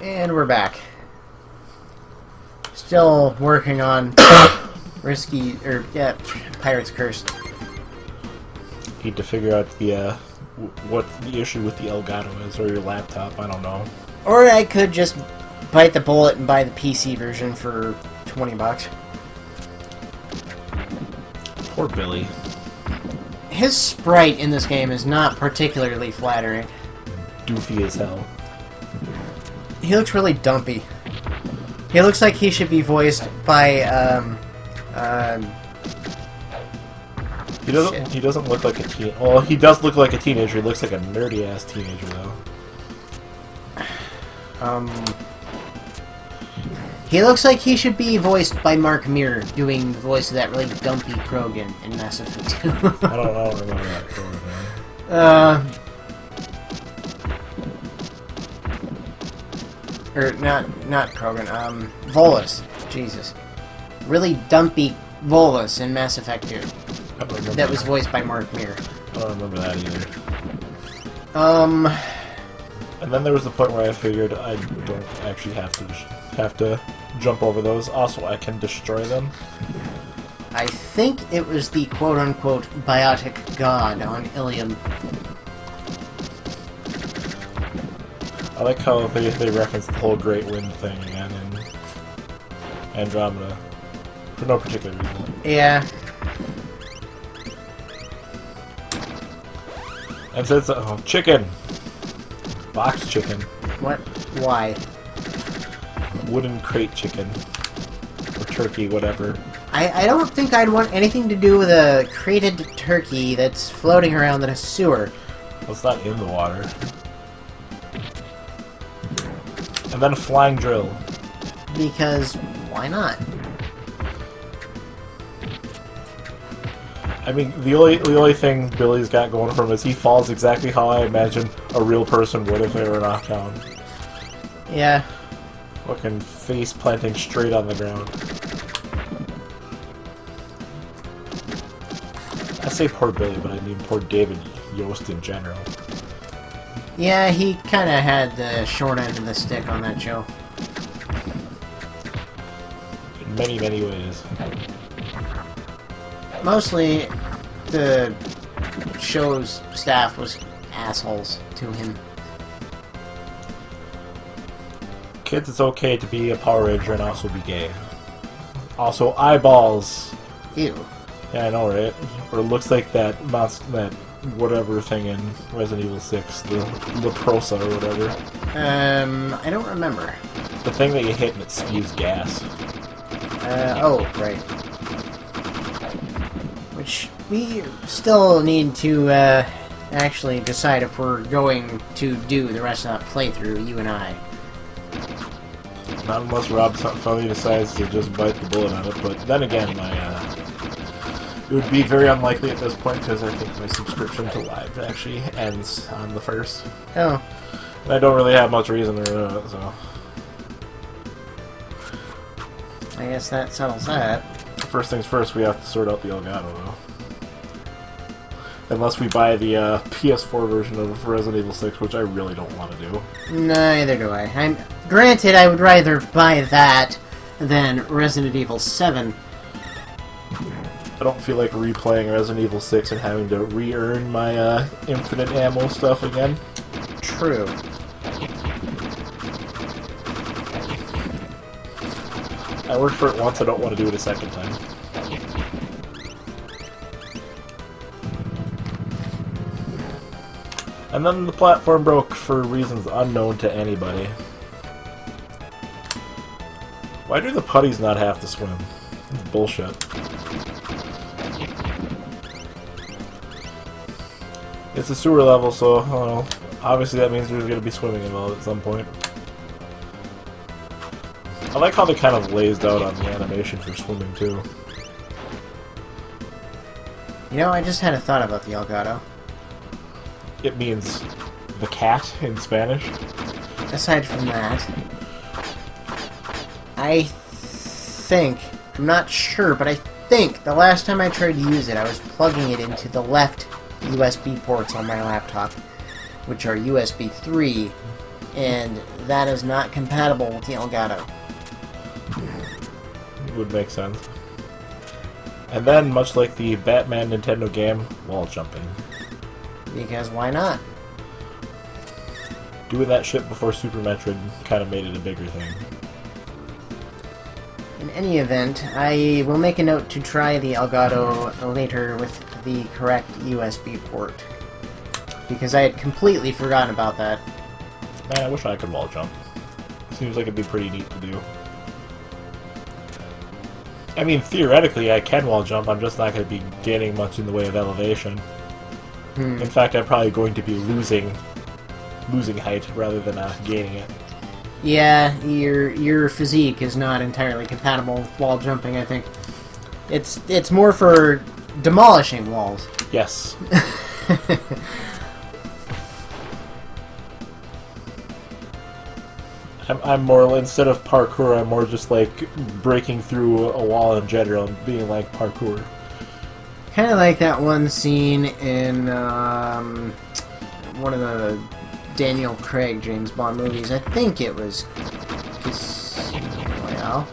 And we're back. Still working on Pirate's Curse. Need to figure out the what the issue with the Elgato is, or your laptop. I don't know. Or I could just bite the bullet and buy the PC version for $20. Poor Billy. His sprite in this game is not particularly flattering. Doofy as hell. He looks really dumpy. He looks like he should be voiced by, He doesn't look like a teen. Well, he does look like a teenager. He looks like a nerdy-ass teenager, though. He looks like he should be voiced by Mark Muir, doing the voice of that really dumpy Krogan in Mass Effect 2. I don't remember that Krogan. Or not Krogan. Volus. Jesus, really dumpy Volus in Mass Effect 2. That was voiced by Mark Muir. I don't remember that either. And then there was the point where I figured I don't actually have to jump over those. Also, I can destroy them. I think it was the quote-unquote biotic god on Ilium. I like how they reference the whole Great Wind thing again in Andromeda. For no particular reason. Yeah. And says, chicken! Box chicken. What? Why? Wooden crate chicken. Or turkey, whatever. I don't think I'd want anything to do with a crated turkey that's floating around in a sewer. Well, it's not in the water. And then a flying drill. Because why not? I mean, the only thing Billy's got going for him is he falls exactly how I imagine a real person would if they were knocked down. Yeah. Fucking face planting straight on the ground. I say poor Billy, but I mean poor David Yost in general. Yeah, he kind of had the short end of the stick on that show. In many, many ways. Mostly, the show's staff was assholes to him. Kids, it's okay to be a Power Ranger and also be gay. Also, eyeballs. Ew. Yeah, I know, right? Or it looks like that that whatever thing in Resident Evil 6, the Leprosa or whatever. I don't remember. The thing that you hit and it spews gas. Oh, right. Which we still need to actually decide if we're going to do the rest of that playthrough, you and I. Not unless Rob finally decides to just bite the bullet on it, but then again, it would be very unlikely at this point because I think my subscription to Live actually ends on the 1st. Oh. And I don't really have much reason to do it, so... I guess that settles that. First things first, we have to sort out the Elgato, though. Unless we buy the PS4 version of Resident Evil 6, which I really don't want to do. Neither do I. Granted, I would rather buy that than Resident Evil 7. I don't feel like replaying Resident Evil 6 and having to re-earn my infinite ammo stuff again. True. I worked for it once, I don't want to do it a second time. And then the platform broke for reasons unknown to anybody. Why do the putties not have to swim? It's bullshit. It's a sewer level, so, I don't know. Obviously that means there's going to be swimming involved at some point. I like how they kind of lazed out on the animation for swimming, too. You know, I just had a thought about the Elgato. It means the cat in Spanish. Aside from that, I think, I'm not sure, but I think the last time I tried to use it, I was plugging it into the left USB ports on my laptop, which are USB 3, and that is not compatible with the Elgato. Would make sense. And then, much like the Batman Nintendo game, wall jumping. Because why not? Doing that shit before Super Metroid kind of made it a bigger thing. In any event, I will make a note to try the Elgato later with the correct USB port. Because I had completely forgotten about that. Man, I wish I could wall jump. Seems like it'd be pretty neat to do. I mean, theoretically, I can wall jump, I'm just not going to be gaining much in the way of elevation. In fact, I'm probably going to be losing height rather than gaining it. Yeah, your physique is not entirely compatible with wall jumping, I think. It's more for demolishing walls. Yes. I'm more, instead of parkour, I'm more just like breaking through a wall in general and being like parkour. Kind of like that one scene in one of the Daniel Craig James Bond movies. I think it was Casino Royale.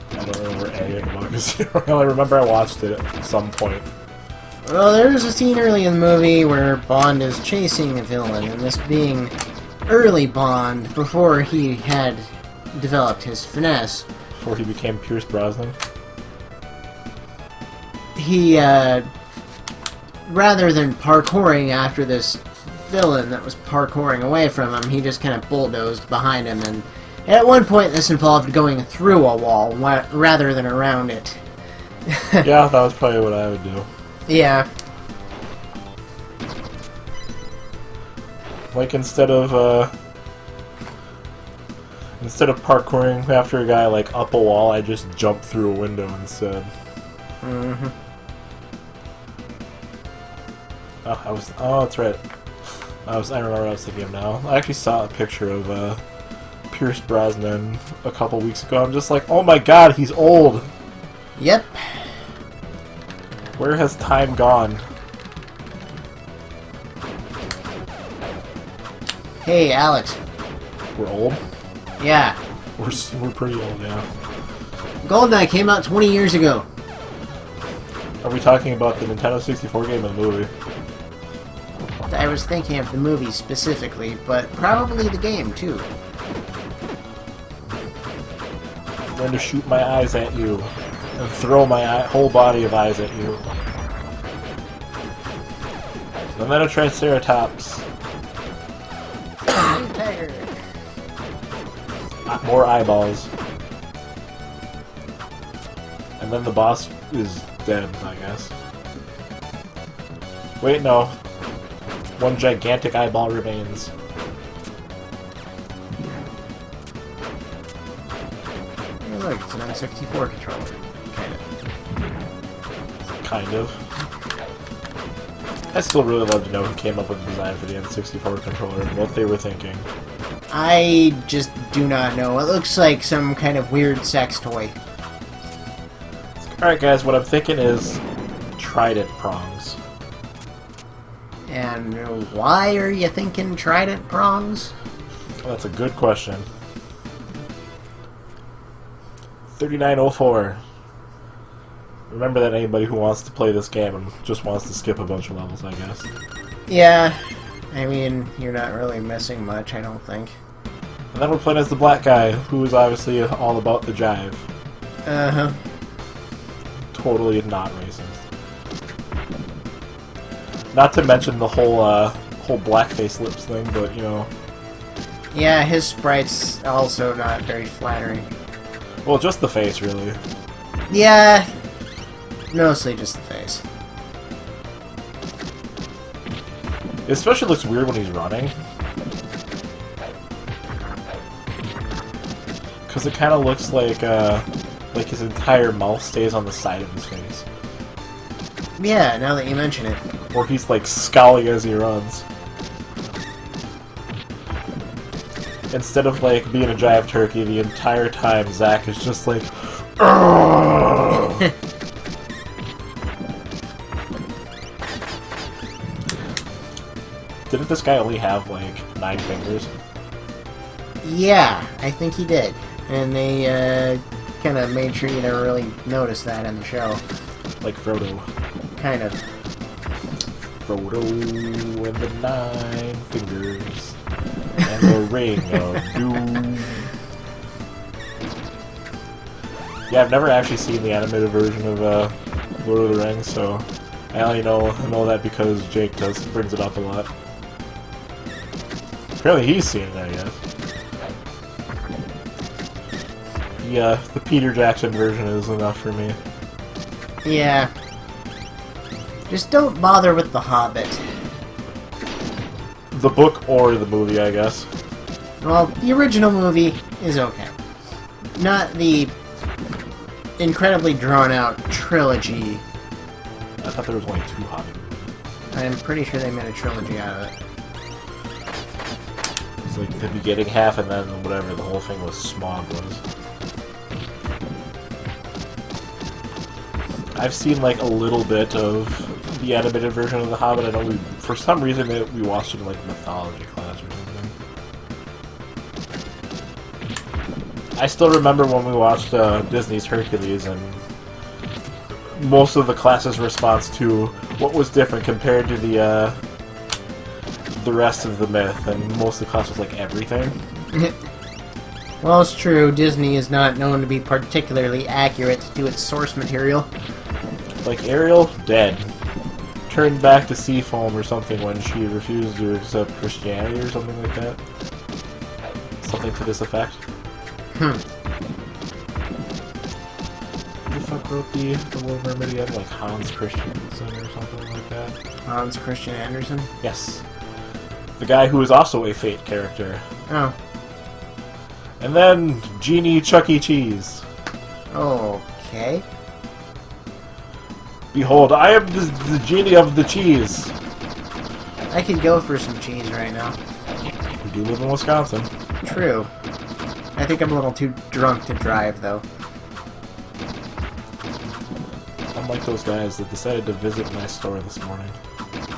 I don't remember anything about Casino Royale. I remember I watched it at some point. Well, there's a scene early in the movie where Bond is chasing a villain, and this being early Bond, before he had developed his finesse. Before he became Pierce Brosnan? He, rather than parkouring after this villain that was parkouring away from him, he just kind of bulldozed behind him, and at one point this involved going through a wall rather than around it. Yeah, that was probably what I would do. Yeah. Like, instead of parkouring after a guy, like, up a wall, I just jump through a window instead. Mm-hmm. Oh, that's right. I remember what I was thinking of now. I actually saw a picture of, Pierce Brosnan a couple weeks ago. I'm just like, oh my god, he's old! Yep. Where has time gone? Hey, Alex. We're old? Yeah. We're pretty old, yeah. GoldenEye came out 20 years ago. Are we talking about the Nintendo 64 game or the movie? I was thinking of the movie specifically, but probably the game, too. I'm going to shoot my eyes at you and throw my whole body of eyes at you. And then a Triceratops. Tiger. More eyeballs. And then the boss is dead, I guess. Wait, no. One gigantic eyeball remains. Hey, look, it's an N64 controller. Kind of. I still really love to know who came up with the design for the N64 controller and what they were thinking. I just do not know. It looks like some kind of weird sex toy. Alright guys, what I'm thinking is trident prongs. And why are you thinking trident prongs? Well, that's a good question. 3904. Remember that anybody who wants to play this game and just wants to skip a bunch of levels, I guess. Yeah, I mean, you're not really missing much, I don't think. And then we're playing as the black guy, who is obviously all about the jive. Uh-huh. Totally not racist. Not to mention the whole blackface lips thing, but, you know... Yeah, his sprite's also not very flattering. Well, just the face, really. Yeah, mostly just the face. It especially looks weird when he's running. Because it kind of looks like his entire mouth stays on the side of his face. Yeah, now that you mention it. Or he's, like, scowling as he runs. Instead of, like, being a jive turkey the entire time, Zack is just like... Didn't this guy only have, like, 9 fingers? Yeah, I think he did. And they, kind of made sure you never really noticed that in the show. Like Frodo. Kind of. Frodo and the 9 fingers. And the ring of doom. Yeah, I've never actually seen the animated version of Lord of the Rings, so I only know that because Jake brings it up a lot. Apparently he's seen it, I guess. The Peter Jackson version is enough for me. Yeah. Just don't bother with The Hobbit. The book or the movie, I guess. Well, the original movie is okay. Not the incredibly drawn-out trilogy. I thought there was only 2 Hobbit movies. I'm pretty sure they made a trilogy out of it. It's like the beginning half and then whatever the whole thing was Smog was. I've seen like a little bit of the animated version of The Hobbit. I know for some reason we watched it in like mythology class or something. I still remember when we watched Disney's Hercules and most of the class's response to what was different compared to the rest of the myth, and most of the class was like everything. Well, it's true. Disney is not known to be particularly accurate to its source material. Like Ariel, dead. Turned back to sea foam or something when she refused to accept Christianity or something like that. Something to this effect. Who the fuck wrote the Little Mermaid again? Like Hans Christiansen or something like that? Hans Christian Andersen? Yes. The guy who is also a Fate character. Oh. And then Genie Chuck E. Cheese. Okay. Behold, I am the genie of the cheese. I could go for some cheese right now. We do live in Wisconsin. True. I think I'm a little too drunk to drive, though. I'm like those guys that decided to visit my store this morning.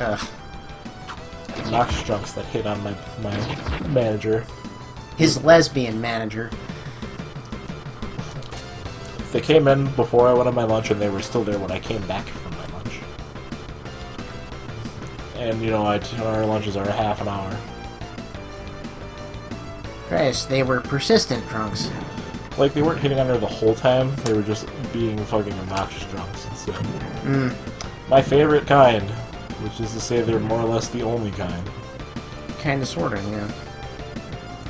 Ugh. Noxious drunks that hit on my manager. His lesbian manager. They came in before I went on my lunch, and they were still there when I came back from my lunch. And, you know, our lunches are a half an hour. Christ, they were persistent drunks. Like, they weren't hitting on her the whole time, they were just being fucking obnoxious drunks instead. My favorite kind, which is to say they're more or less the only kind. Kinda, sorta, yeah.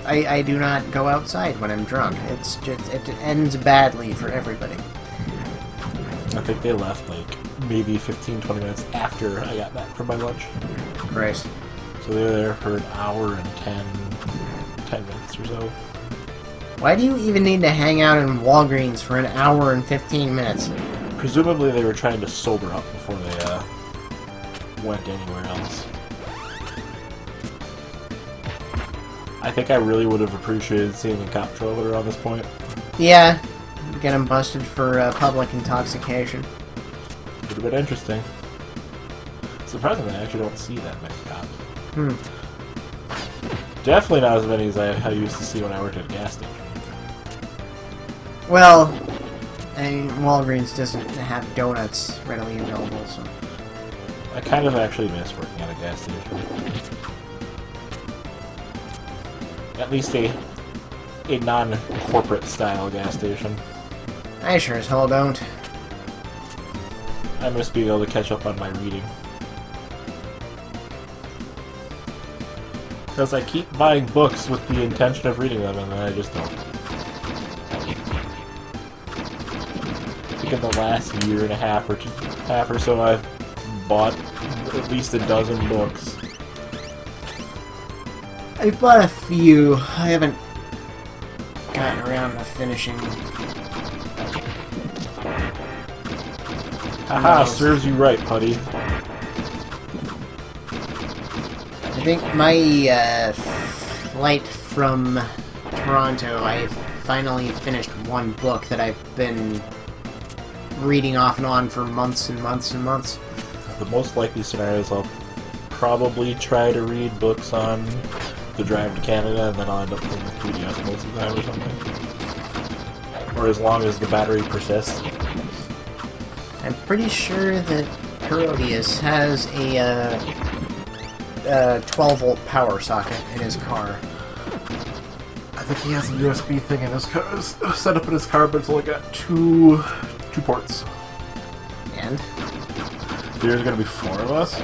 I do not go outside when I'm drunk. It's just, it ends badly for everybody. I think they left, like, maybe 15-20 minutes after I got back from my lunch. Christ. So they were there for an hour and 10 minutes or so. Why do you even need to hang out in Walgreens for an hour and 15 minutes? Presumably they were trying to sober up before they went anywhere else. I think I really would have appreciated seeing a cop trailer around this point. Yeah. Get him busted for public intoxication. Would have been interesting. Surprisingly, I actually don't see that many cops. Definitely not as many as I used to see when I worked at a gas station. Well, I mean, Walgreens doesn't have donuts readily available, so... I kind of actually miss working at a gas station. At least a non-corporate style gas station. I sure as hell don't. I miss being able to catch up on my reading. Because I keep buying books with the intention of reading them, and then I just don't. I think in the last year and a half or so, I've bought at least a dozen books. I've bought a few. I haven't gotten around to finishing. Haha, serves you right, putty. I think my flight from Toronto, I finally finished one book that I've been reading off and on for months and months and months. The most likely scenario is I'll probably try to read books on the drive to Canada, and then I'll end up playing the 3DS most of the time or something. Or as long as the battery persists. I'm pretty sure that Herodias has a 12-volt power socket in his car. I think he has a USB thing in his car, set up in his car, but it's only got two ports. And? There's gonna be 4 of us?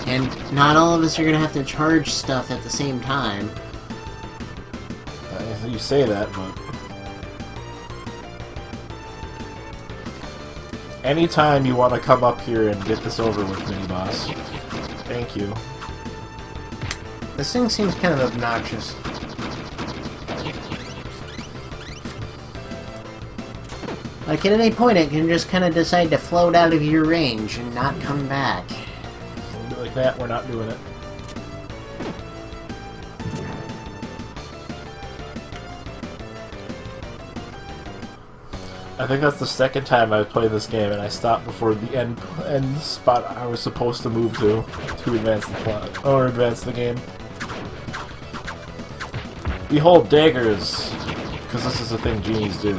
And not all of us are gonna have to charge stuff at the same time. You say that, but... Anytime you want to come up here and get this over with, mini-boss. Thank you. This thing seems kind of obnoxious. Like, at any point, it can just kind of decide to float out of your range and not come back. Like that, we're not doing it. I think that's the second time I've played this game, and I stopped before the end spot I was supposed to move to advance the plot, or advance the game. Behold daggers, because this is a thing genies do,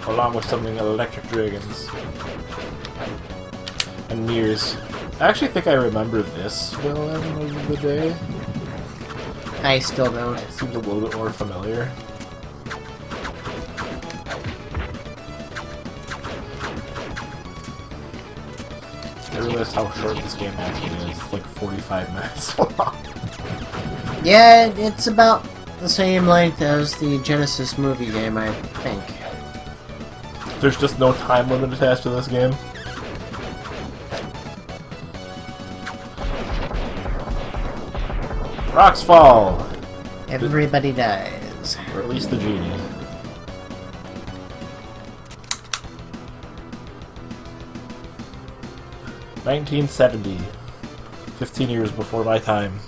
along with something electric dragons. And mirrors. I actually think I remember this villain of the day. I still don't. It seems a little bit more familiar. I realized how short this game actually is. It's like 45 minutes long. Yeah, it's about the same length as the Genesis movie game, I think. There's just no time limit attached to this game. Rocks fall! Everybody dies. Or at least the genie. "1970. 15 years before my time.